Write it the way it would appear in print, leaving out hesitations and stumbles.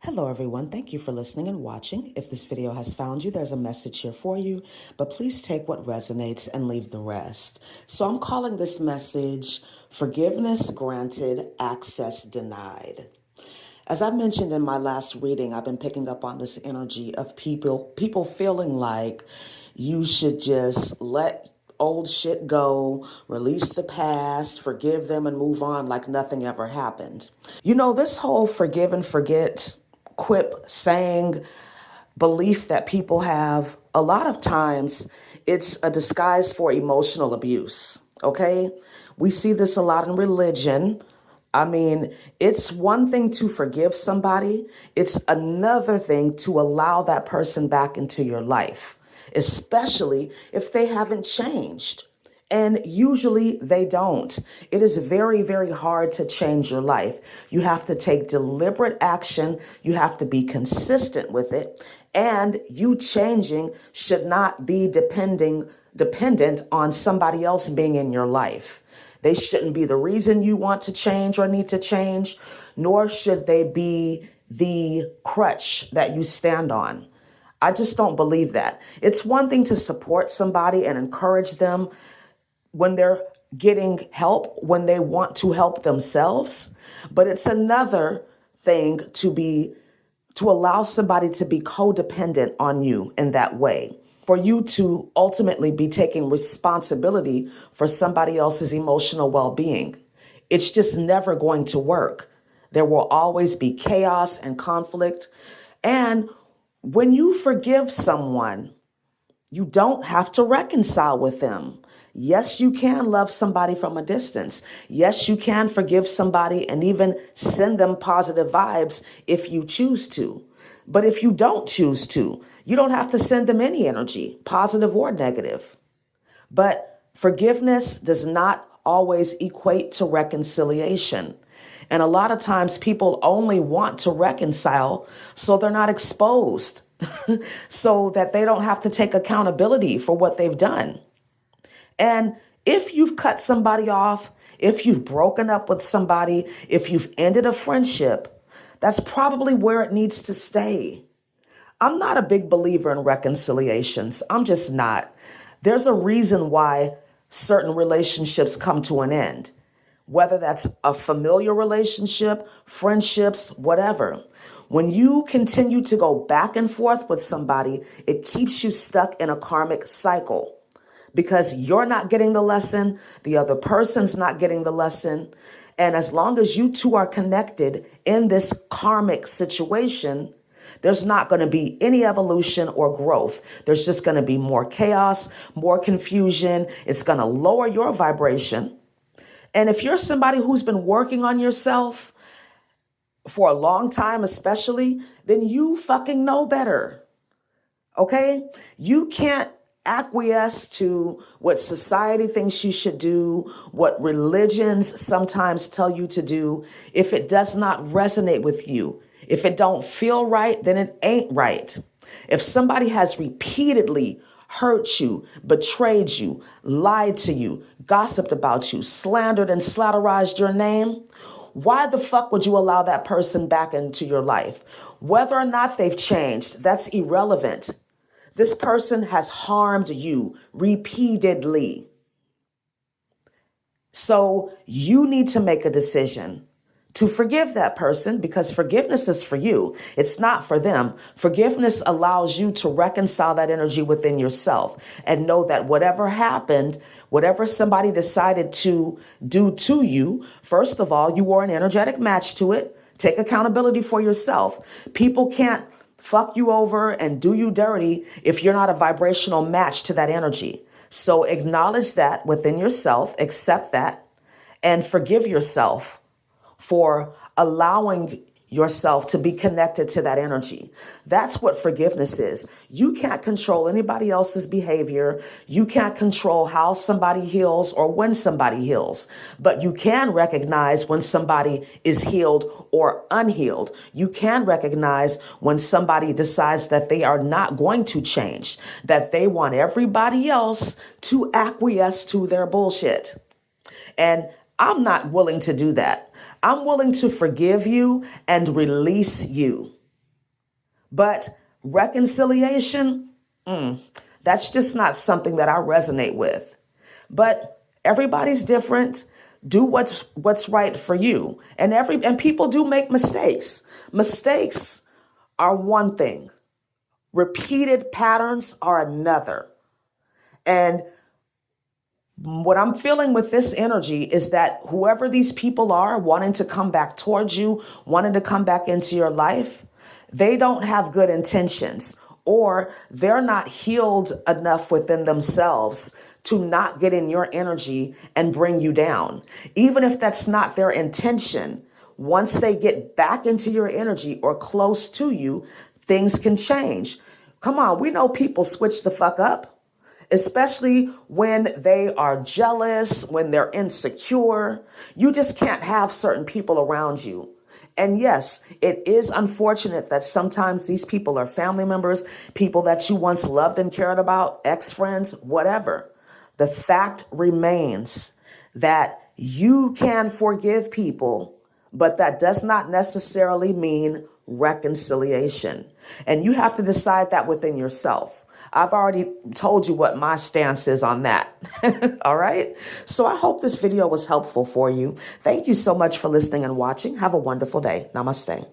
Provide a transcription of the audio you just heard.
Hello everyone, thank you for listening and watching. If this video has found you, there's a message here for you, but please take what resonates and leave the rest. So I'm calling this message, Forgiveness Granted, Access Denied. As I mentioned in my last reading, I've been picking up on this energy of people feeling like you should just let old shit go, release the past, forgive them and move on like nothing ever happened. You know, this whole forgive and forget quip saying belief that people have, a lot of times it's a disguise for emotional abuse, okay? We see this a lot in religion. I mean, it's one thing to forgive somebody. It's another thing to allow that person back into your life, especially if they haven't changed. And usually they don't. It is very, very hard to change your life. You have to take deliberate action. You have to be consistent with it. And you changing should not be dependent on somebody else being in your life. They shouldn't be the reason you want to change or need to change, nor should they be the crutch that you stand on. I just don't believe that. It's one thing to support somebody and encourage them when they're getting help, when they want to help themselves, but it's another thing to allow somebody to be codependent on you in that way, for you to ultimately be taking responsibility for somebody else's emotional well-being. It's just never going to work. There will always be chaos and conflict. And when you forgive someone, you don't have to reconcile with them. Yes, you can love somebody from a distance. Yes, you can forgive somebody and even send them positive vibes if you choose to. But if you don't choose to, you don't have to send them any energy, positive or negative. But forgiveness does not always equate to reconciliation. And a lot of times people only want to reconcile so they're not exposed, so that they don't have to take accountability for what they've done. And if you've cut somebody off, if you've broken up with somebody, if you've ended a friendship, that's probably where it needs to stay. I'm not a big believer in reconciliations. I'm just not. There's a reason why certain relationships come to an end, whether that's a familiar relationship, friendships, whatever. When you continue to go back and forth with somebody, it keeps you stuck in a karmic cycle because you're not getting the lesson, the other person's not getting the lesson. And as long as you two are connected in this karmic situation, there's not going to be any evolution or growth. There's just going to be more chaos, more confusion. It's going to lower your vibration. And if you're somebody who's been working on yourself for a long time, especially, then you fucking know better. Okay? You can't acquiesce to what society thinks you should do, what religions sometimes tell you to do, if it does not resonate with you. If it don't feel right, then it ain't right. If somebody has repeatedly hurt you, betrayed you, lied to you, gossiped about you, slandered and slatterized your name, why the fuck would you allow that person back into your life? Whether or not they've changed, that's irrelevant. This person has harmed you repeatedly. So you need to make a decision to forgive that person, because forgiveness is for you. It's not for them. Forgiveness allows you to reconcile that energy within yourself and know that whatever happened, whatever somebody decided to do to you, first of all, you were an energetic match to it. Take accountability for yourself. People can't fuck you over and do you dirty if you're not a vibrational match to that energy. So acknowledge that within yourself, accept that, and forgive yourself for allowing yourself to be connected to that energy. That's what forgiveness is. You can't control anybody else's behavior. You can't control how somebody heals or when somebody heals, but you can recognize when somebody is healed or unhealed. You can recognize when somebody decides that they are not going to change, that they want everybody else to acquiesce to their bullshit. And I'm not willing to do that. I'm willing to forgive you and release you. But reconciliation, that's just not something that I resonate with. But everybody's different. Do what's right for you. And people do make mistakes. Mistakes are one thing. Repeated patterns are another. And what I'm feeling with this energy is that whoever these people are wanting to come back towards you, wanting to come back into your life, they don't have good intentions, or they're not healed enough within themselves to not get in your energy and bring you down. Even if that's not their intention, once they get back into your energy or close to you, things can change. Come on, we know people switch the fuck up, especially when they are jealous, when they're insecure. You just can't have certain people around you. And yes, it is unfortunate that sometimes these people are family members, people that you once loved and cared about, ex-friends, whatever. The fact remains that you can forgive people, but that does not necessarily mean reconciliation. And you have to decide that within yourself. I've already told you what my stance is on that. All right. So I hope this video was helpful for you. Thank you so much for listening and watching. Have a wonderful day. Namaste.